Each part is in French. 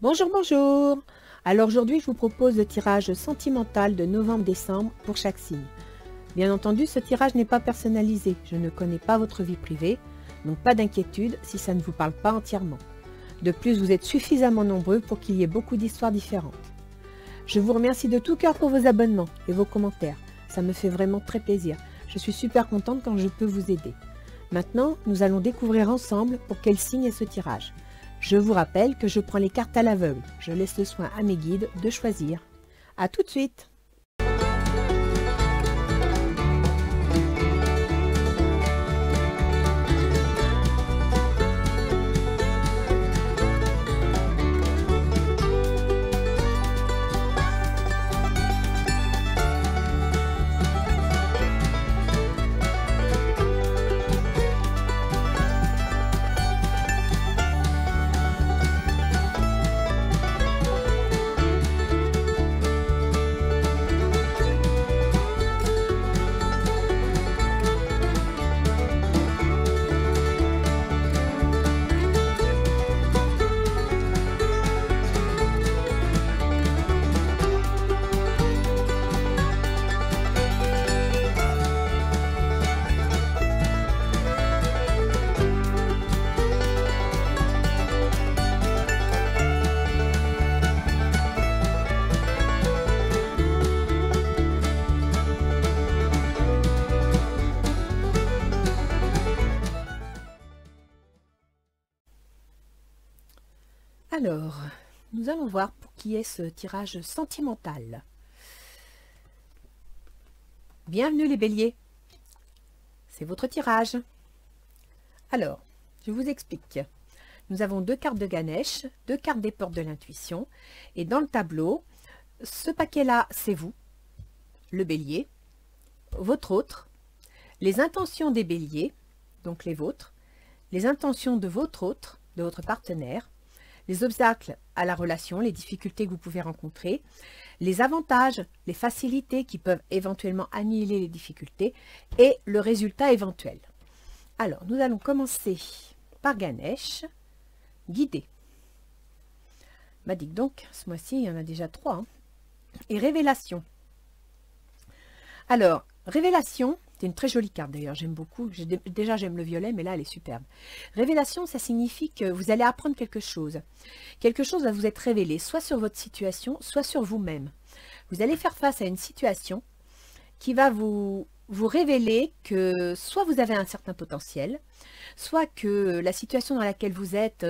Bonjour, bonjour. Alors aujourd'hui, je vous propose le tirage sentimental de novembre-décembre pour chaque signe. Bien entendu, ce tirage n'est pas personnalisé. Je ne connais pas votre vie privée, donc pas d'inquiétude si ça ne vous parle pas entièrement. De plus, vous êtes suffisamment nombreux pour qu'il y ait beaucoup d'histoires différentes. Je vous remercie de tout cœur pour vos abonnements et vos commentaires. Ça me fait vraiment très plaisir. Je suis super contente quand je peux vous aider. Maintenant, nous allons découvrir ensemble pour quel signe est ce tirage. Je vous rappelle que je prends les cartes à l'aveugle. Je laisse le soin à mes guides de choisir. À tout de suite! Alors, nous allons voir pour qui est ce tirage sentimental. Bienvenue les béliers, c'est votre tirage. Alors, je vous explique. Nous avons deux cartes de Ganesh, deux cartes des portes de l'intuition, et dans le tableau, ce paquet-là, c'est vous, le bélier, votre autre, les intentions des béliers, donc les vôtres, les intentions de votre autre, de votre partenaire, les obstacles à la relation, les difficultés que vous pouvez rencontrer, les avantages, les facilités qui peuvent éventuellement annihiler les difficultés et le résultat éventuel. Alors, nous allons commencer par Ganesh, guidé. Bah dites donc, ce mois-ci, il y en a déjà 3. Hein. Et révélation. Alors, révélation, c'est une très jolie carte d'ailleurs, j'aime beaucoup. Déjà, j'aime le violet, mais là, elle est superbe. Révélation, ça signifie que vous allez apprendre quelque chose. Quelque chose va vous être révélé, soit sur votre situation, soit sur vous-même. Vous allez faire face à une situation qui va vous révéler que soit vous avez un certain potentiel, soit que la situation dans laquelle vous êtes,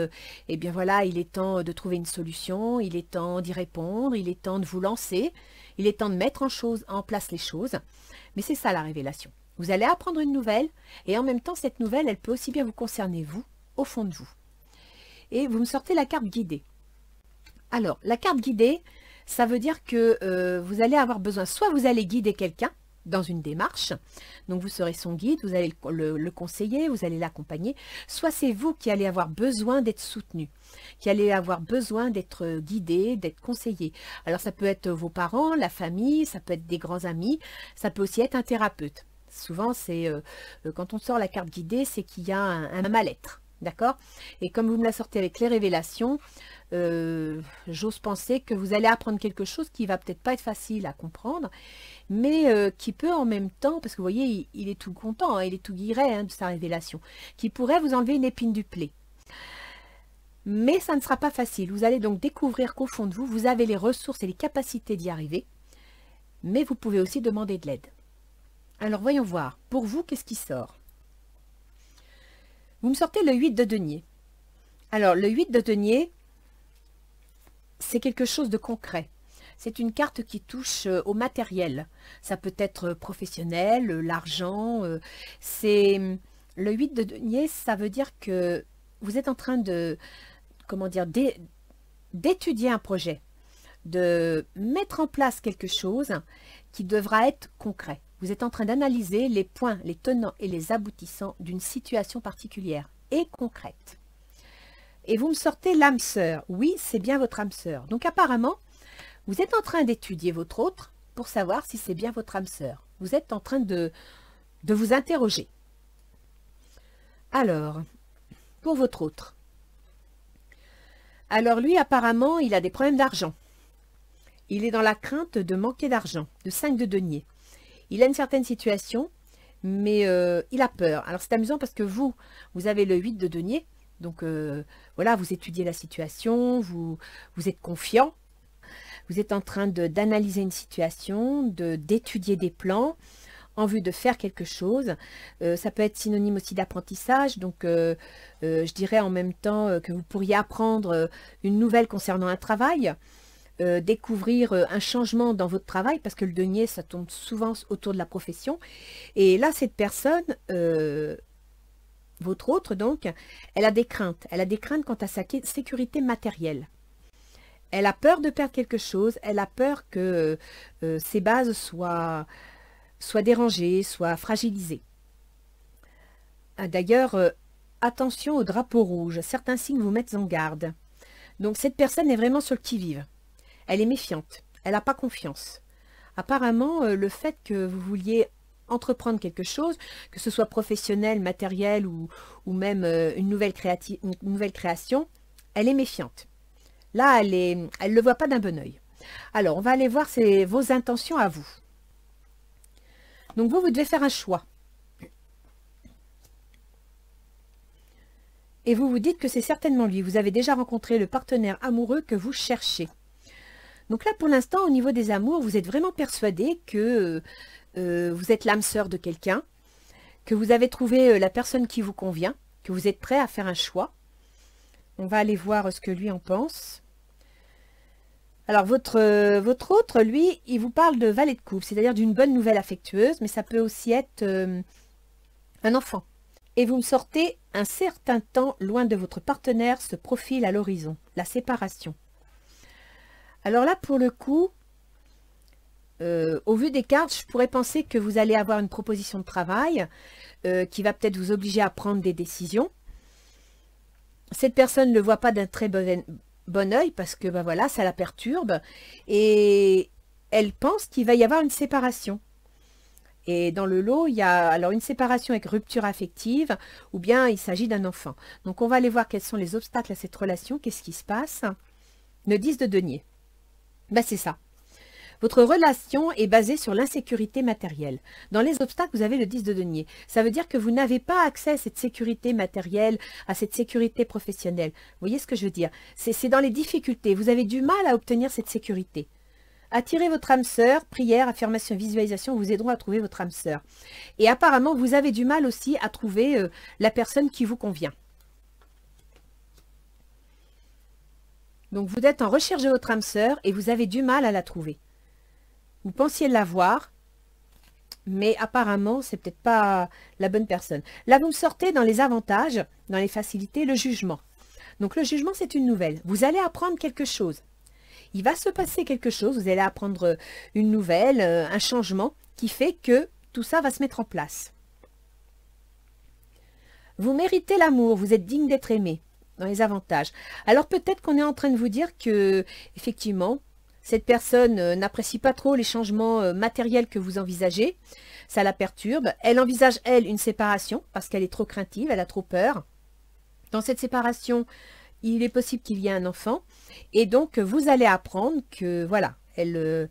eh bien voilà, il est temps de trouver une solution, il est temps d'y répondre, il est temps de vous lancer, il est temps de mettre en place les choses. Mais c'est ça la révélation. Vous allez apprendre une nouvelle et en même temps, cette nouvelle, elle peut aussi bien vous concerner vous, au fond de vous. Et vous me sortez la carte guidée. Alors, la carte guidée, ça veut dire que vous allez avoir besoin, soit vous allez guider quelqu'un dans une démarche, donc vous serez son guide, vous allez le conseiller, vous allez l'accompagner, soit c'est vous qui allez avoir besoin d'être soutenu, qui allez avoir besoin d'être guidé, d'être conseillé. Alors ça peut être vos parents, la famille, ça peut être des grands amis, ça peut aussi être un thérapeute. Souvent, c'est quand on sort la carte guidée, c'est qu'il y a un mal-être, d'accord? Et comme vous me la sortez avec les révélations, j'ose penser que vous allez apprendre quelque chose qui va peut-être pas être facile à comprendre, mais qui peut en même temps, parce que vous voyez, il est tout content, hein, il est tout guiré hein, de sa révélation, qui pourrait vous enlever une épine du pied. Mais ça ne sera pas facile. Vous allez donc découvrir qu'au fond de vous, vous avez les ressources et les capacités d'y arriver, mais vous pouvez aussi demander de l'aide. Alors voyons voir, pour vous, qu'est-ce qui sort? Vous me sortez le 8 de denier. Alors le 8 de denier, c'est quelque chose de concret. C'est une carte qui touche au matériel. Ça peut être professionnel, l'argent. C'est le 8 de denier, ça veut dire que vous êtes en train de, comment dire, d'étudier un projet, de mettre en place quelque chose qui devra être concret. Vous êtes en train d'analyser les points, les tenants et les aboutissants d'une situation particulière et concrète. Et vous me sortez l'âme sœur. Oui, c'est bien votre âme sœur. Donc apparemment, vous êtes en train d'étudier votre autre pour savoir si c'est bien votre âme sœur. Vous êtes en train de vous interroger. Alors, pour votre autre. Alors lui, apparemment, il a des problèmes d'argent. Il est dans la crainte de manquer d'argent, de 5 de denier. Il a une certaine situation, mais il a peur. Alors c'est amusant parce que vous avez le 8 de denier. Donc voilà, vous étudiez la situation, vous êtes confiant. Vous êtes en train d'analyser une situation, d'étudier des plans en vue de faire quelque chose. Ça peut être synonyme aussi d'apprentissage. Donc je dirais en même temps que vous pourriez apprendre une nouvelle concernant un travail. Découvrir un changement dans votre travail, parce que le denier, ça tourne souvent autour de la profession. Et là, cette personne, votre autre donc, elle a des craintes. Elle a des craintes quant à sa sécurité matérielle. Elle a peur de perdre quelque chose. Elle a peur que ses bases soient dérangées, soient fragilisées. D'ailleurs, attention au drapeau rouge. Certains signes vous mettent en garde. Donc cette personne est vraiment sur le qui-vive. Elle est méfiante, elle n'a pas confiance. Apparemment, le fait que vous vouliez entreprendre quelque chose, que ce soit professionnel, matériel ou même une nouvelle création, elle est méfiante. Là, elle ne le voit pas d'un bon oeil. Alors, on va aller voir vos intentions à vous. Donc vous devez faire un choix. Et vous vous dites que c'est certainement lui. Vous avez déjà rencontré le partenaire amoureux que vous cherchez. Donc là, pour l'instant, au niveau des amours, vous êtes vraiment persuadé que vous êtes l'âme sœur de quelqu'un, que vous avez trouvé la personne qui vous convient, que vous êtes prêt à faire un choix. On va aller voir ce que lui en pense. Alors, votre autre, lui, il vous parle de valet de coupe, c'est-à-dire d'une bonne nouvelle affectueuse, mais ça peut aussi être un enfant. Et vous me sortez un certain temps loin de votre partenaire se profile à l'horizon, la séparation. Alors là, pour le coup, au vu des cartes, je pourrais penser que vous allez avoir une proposition de travail qui va peut-être vous obliger à prendre des décisions. Cette personne ne le voit pas d'un très bon œil parce que ben voilà, ça la perturbe et elle pense qu'il va y avoir une séparation. Et dans le lot, il y a alors une séparation avec rupture affective ou bien il s'agit d'un enfant. Donc on va aller voir quels sont les obstacles à cette relation, qu'est-ce qui se passe. Le 10 de denier. Ben c'est ça. Votre relation est basée sur l'insécurité matérielle. Dans les obstacles, vous avez le 10 de denier. Ça veut dire que vous n'avez pas accès à cette sécurité matérielle, à cette sécurité professionnelle. Vous voyez ce que je veux dire? C'est dans les difficultés. Vous avez du mal à obtenir cette sécurité. Attirez votre âme sœur, prière, affirmation, visualisation vous aideront à trouver votre âme sœur. Et apparemment, vous avez du mal aussi à trouver la personne qui vous convient. Donc, vous êtes en recherche de votre âme sœur et vous avez du mal à la trouver. Vous pensiez l'avoir, mais apparemment, c'est peut-être pas la bonne personne. Là, vous me sortez dans les avantages, dans les facilités, le jugement. Donc, le jugement, c'est une nouvelle. Vous allez apprendre quelque chose. Il va se passer quelque chose. Vous allez apprendre une nouvelle, un changement qui fait que tout ça va se mettre en place. Vous méritez l'amour. Vous êtes digne d'être aimé. Dans les avantages. Alors peut-être qu'on est en train de vous dire que, effectivement, cette personne n'apprécie pas trop les changements matériels que vous envisagez. Ça la perturbe. Elle envisage, elle, une séparation parce qu'elle est trop craintive, elle a trop peur. Dans cette séparation, il est possible qu'il y ait un enfant. Et donc, vous allez apprendre que, voilà, elle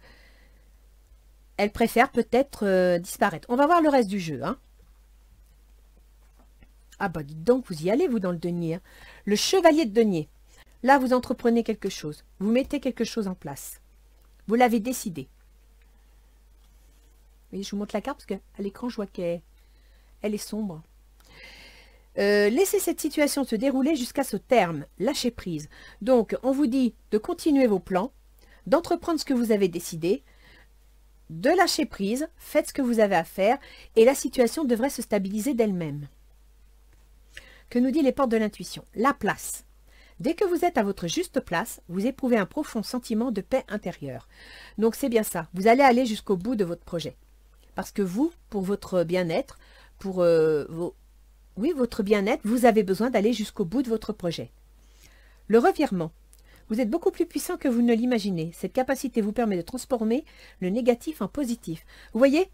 préfère peut-être disparaître. On va voir le reste du jeu, hein. Ah bah dites donc, vous y allez, vous, dans le denier. Hein. Le chevalier de denier. Là, vous entreprenez quelque chose. Vous mettez quelque chose en place. Vous l'avez décidé. Vous voyez, je vous montre la carte parce qu'à l'écran, je vois qu'elle est sombre. Laissez cette situation se dérouler jusqu'à ce terme. Lâchez prise. Donc, on vous dit de continuer vos plans, d'entreprendre ce que vous avez décidé, de lâcher prise, faites ce que vous avez à faire et la situation devrait se stabiliser d'elle-même. Que nous dit les portes de l'intuition? La place. Dès que vous êtes à votre juste place, vous éprouvez un profond sentiment de paix intérieure. Donc c'est bien ça, vous allez aller jusqu'au bout de votre projet. Parce que vous, pour votre bien-être, pour votre bien-être, vous avez besoin d'aller jusqu'au bout de votre projet. Le revirement. Vous êtes beaucoup plus puissant que vous ne l'imaginez. Cette capacité vous permet de transformer le négatif en positif. Vous voyez,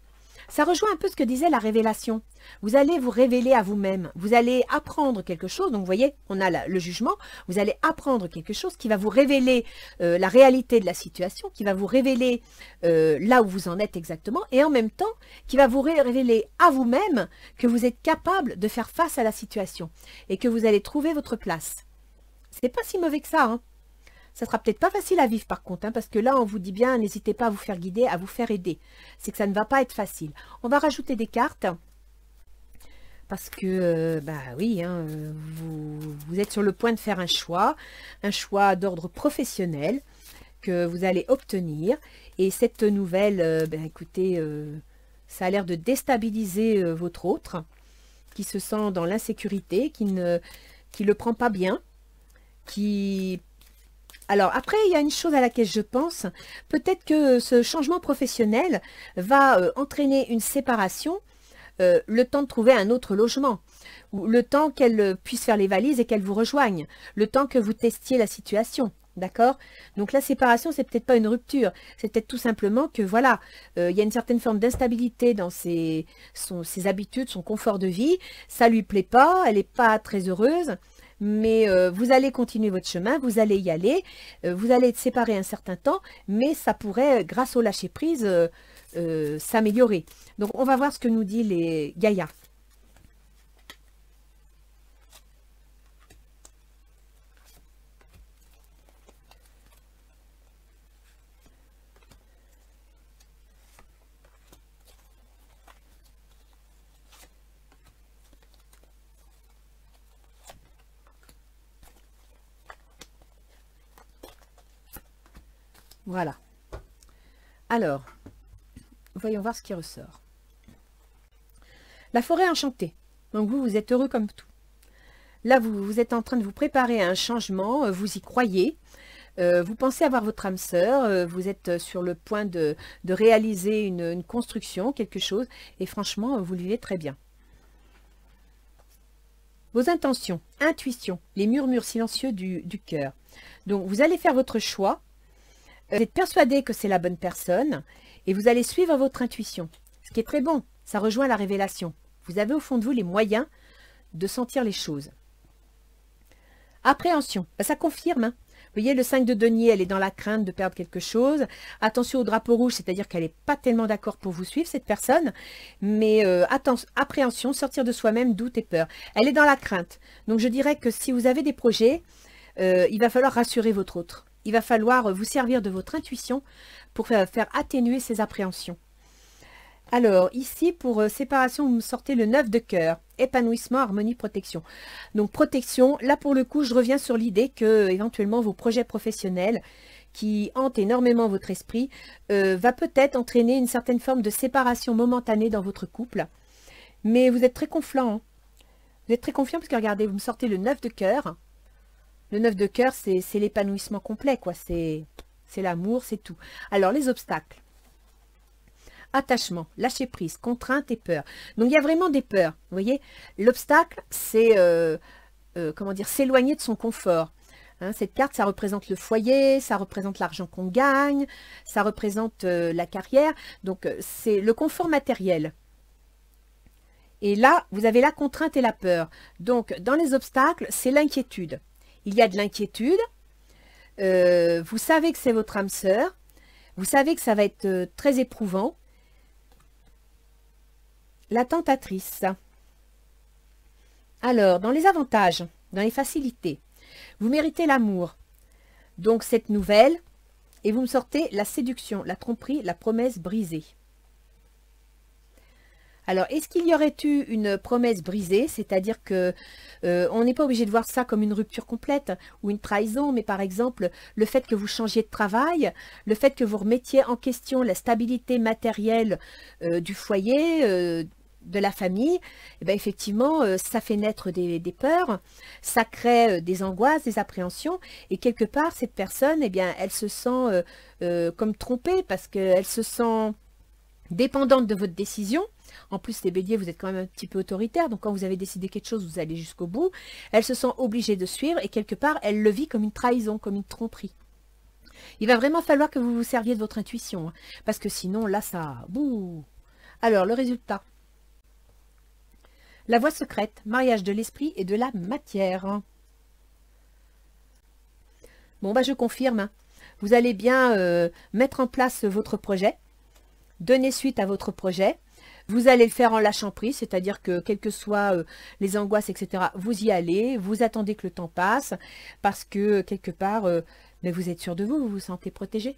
Ça rejoint un peu ce que disait la révélation. Vous allez vous révéler à vous-même. Vous allez apprendre quelque chose. Donc, vous voyez, on a le jugement. Vous allez apprendre quelque chose qui va vous révéler la réalité de la situation, qui va vous révéler là où vous en êtes exactement, et en même temps, qui va vous révéler à vous-même que vous êtes capable de faire face à la situation et que vous allez trouver votre place. C'est pas si mauvais que ça, hein. Ça sera peut-être pas facile à vivre par contre, hein, parce que là, on vous dit bien, n'hésitez pas à vous faire guider, à vous faire aider. C'est que ça ne va pas être facile. On va rajouter des cartes, parce que, bah oui, hein, vous êtes sur le point de faire un choix d'ordre professionnel que vous allez obtenir. Et cette nouvelle, ben, écoutez, ça a l'air de déstabiliser votre autre, qui se sent dans l'insécurité, qui le prend pas bien, qui... Alors après, il y a une chose à laquelle je pense, peut-être que ce changement professionnel va entraîner une séparation, le temps de trouver un autre logement, ou le temps qu'elle puisse faire les valises et qu'elle vous rejoigne, le temps que vous testiez la situation, d'accord? Donc la séparation, c'est peut-être pas une rupture, c'est peut-être tout simplement que voilà, il y a une certaine forme d'instabilité dans ses habitudes, son confort de vie, ça lui plaît pas, elle n'est pas très heureuse. Mais vous allez continuer votre chemin, vous allez y aller, vous allez être séparés un certain temps, mais ça pourrait, grâce au lâcher-prise, s'améliorer. Donc, on va voir ce que nous dit les Gaïa. Voilà. Alors, voyons voir ce qui ressort. La forêt enchantée. Donc vous êtes heureux comme tout. Là, vous êtes en train de vous préparer à un changement, vous y croyez. Vous pensez avoir votre âme sœur, vous êtes sur le point de réaliser une construction, quelque chose. Et franchement, vous le vivez très bien. Vos intentions, intuition, les murmures silencieux du cœur. Donc, vous allez faire votre choix. Vous êtes persuadé que c'est la bonne personne et vous allez suivre votre intuition. Ce qui est très bon, ça rejoint la révélation. Vous avez au fond de vous les moyens de sentir les choses. Appréhension, ça confirme. Hein. Vous voyez, le 5 de denier, elle est dans la crainte de perdre quelque chose. Attention au drapeau rouge, c'est-à-dire qu'elle n'est pas tellement d'accord pour vous suivre, cette personne. Mais appréhension, sortir de soi-même, doute et peur. Elle est dans la crainte. Donc je dirais que si vous avez des projets, il va falloir rassurer votre autre. Il va falloir vous servir de votre intuition pour faire atténuer ces appréhensions. Alors, ici, pour séparation, vous me sortez le 9 de cœur. Épanouissement, harmonie, protection. Donc, protection, là, pour le coup, je reviens sur l'idée que, éventuellement, vos projets professionnels qui hantent énormément votre esprit va peut-être entraîner une certaine forme de séparation momentanée dans votre couple. Mais vous êtes très confiant. Hein. Vous êtes très confiant parce que, regardez, vous me sortez le 9 de cœur. Le 9 de cœur, c'est l'épanouissement complet, quoi. C'est l'amour, c'est tout. Alors, les obstacles. Attachement, lâcher prise, contrainte et peur. Donc, il y a vraiment des peurs. Vous voyez, l'obstacle, c'est, comment dire, s'éloigner de son confort. Hein, cette carte, ça représente le foyer, ça représente l'argent qu'on gagne, ça représente la carrière. Donc, c'est le confort matériel. Et là, vous avez la contrainte et la peur. Donc, dans les obstacles, c'est l'inquiétude. Il y a de l'inquiétude, vous savez que c'est votre âme sœur, vous savez que ça va être très éprouvant. La tentatrice. Alors, dans les avantages, dans les facilités, vous méritez l'amour. Donc, cette nouvelle, et vous me sortez la séduction, la tromperie, la promesse brisée. Alors, est-ce qu'il y aurait eu une promesse brisée, c'est-à-dire que on n'est pas obligé de voir ça comme une rupture complète ou une trahison, mais par exemple, le fait que vous changiez de travail, le fait que vous remettiez en question la stabilité matérielle du foyer, de la famille, eh bien, effectivement, ça fait naître des peurs, ça crée des angoisses, des appréhensions, et quelque part, cette personne, eh bien, elle se sent comme trompée parce qu'elle se sent dépendante de votre décision. En plus, les béliers, vous êtes quand même un petit peu autoritaire, donc quand vous avez décidé quelque chose, vous allez jusqu'au bout. Elle se sent obligée de suivre et quelque part, elle le vit comme une trahison, comme une tromperie. Il va vraiment falloir que vous vous serviez de votre intuition, hein, parce que sinon, là, ça... Bouh. Alors, le résultat. La voie secrète, mariage de l'esprit et de la matière. Bon, bah je confirme, hein. Vous allez bien mettre en place votre projet, donner suite à votre projet. Vous allez le faire en lâchant prise, c'est-à-dire que quelles que soient les angoisses, etc., vous y allez, vous attendez que le temps passe, parce que quelque part, mais vous êtes sûr de vous, vous vous sentez protégé,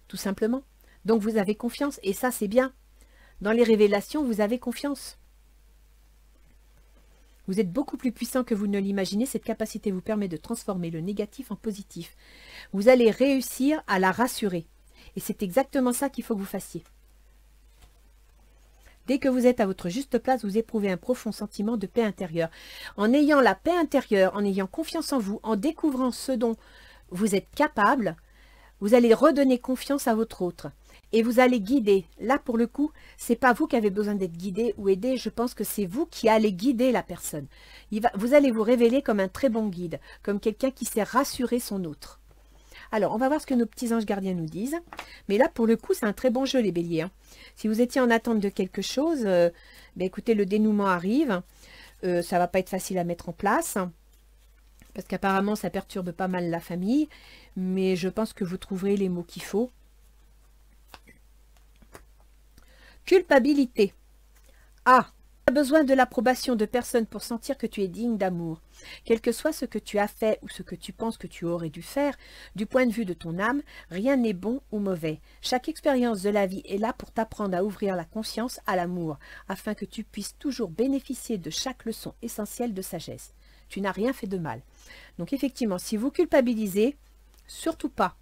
tout simplement. Donc vous avez confiance, et ça c'est bien. Dans les révélations, vous avez confiance. Vous êtes beaucoup plus puissant que vous ne l'imaginez. Cette capacité vous permet de transformer le négatif en positif. Vous allez réussir à la rassurer. Et c'est exactement ça qu'il faut que vous fassiez. Dès que vous êtes à votre juste place, vous éprouvez un profond sentiment de paix intérieure. En ayant la paix intérieure, en ayant confiance en vous, en découvrant ce dont vous êtes capable, vous allez redonner confiance à votre autre. Et vous allez guider. Là, pour le coup, c'est pas vous qui avez besoin d'être guidé ou aidé. Je pense que c'est vous qui allez guider la personne. Vous allez vous révéler comme un très bon guide, comme quelqu'un qui sait rassurer son autre. Alors, on va voir ce que nos petits anges gardiens nous disent. Mais là, pour le coup, c'est un très bon jeu, les béliers, hein. Si vous étiez en attente de quelque chose, ben écoutez, le dénouement arrive. Ça va pas être facile à mettre en place, parce qu'apparemment, ça perturbe pas mal la famille. Mais je pense que vous trouverez les mots qu'il faut. Culpabilité. Ah, tu as besoin de l'approbation de personnes pour sentir que tu es digne d'amour. Quel que soit ce que tu as fait ou ce que tu penses que tu aurais dû faire, du point de vue de ton âme, rien n'est bon ou mauvais. Chaque expérience de la vie est là pour t'apprendre à ouvrir la conscience à l'amour, afin que tu puisses toujours bénéficier de chaque leçon essentielle de sagesse. Tu n'as rien fait de mal. Donc effectivement, si vous culpabilisez, surtout pas.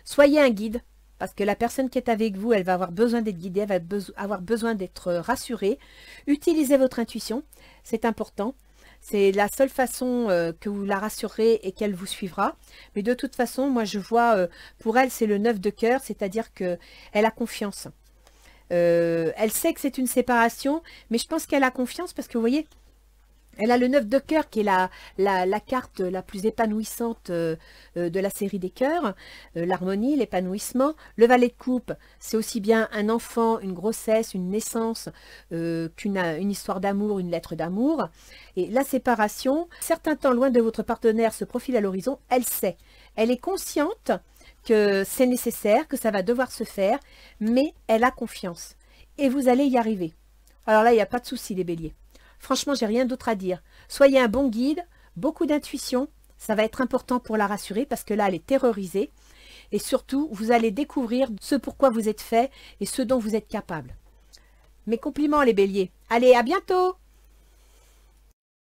Soyez un guide. Parce que la personne qui est avec vous, elle va avoir besoin d'être guidée, elle va avoir besoin d'être rassurée. Utilisez votre intuition, c'est important. C'est la seule façon que vous la rassurez et qu'elle vous suivra. Mais de toute façon, moi je vois, pour elle, c'est le 9 de cœur, c'est-à-dire qu'elle a confiance. Elle sait que c'est une séparation, mais je pense qu'elle a confiance parce que vous voyez, elle a le 9 de cœur qui est la carte la plus épanouissante de la série des cœurs, l'harmonie, l'épanouissement. Le valet de coupe, c'est aussi bien un enfant, une grossesse, une naissance, qu'une histoire d'amour, une lettre d'amour. Et la séparation, certains temps loin de votre partenaire se profile à l'horizon, elle sait. Elle est consciente que c'est nécessaire, que ça va devoir se faire, mais elle a confiance. Et vous allez y arriver. Alors là, il n'y a pas de souci les béliers. Franchement, j'ai rien d'autre à dire. Soyez un bon guide, beaucoup d'intuition. Ça va être important pour la rassurer parce que là, elle est terrorisée. Et surtout, vous allez découvrir ce pourquoi vous êtes fait et ce dont vous êtes capable. Mes compliments les béliers. Allez, à bientôt!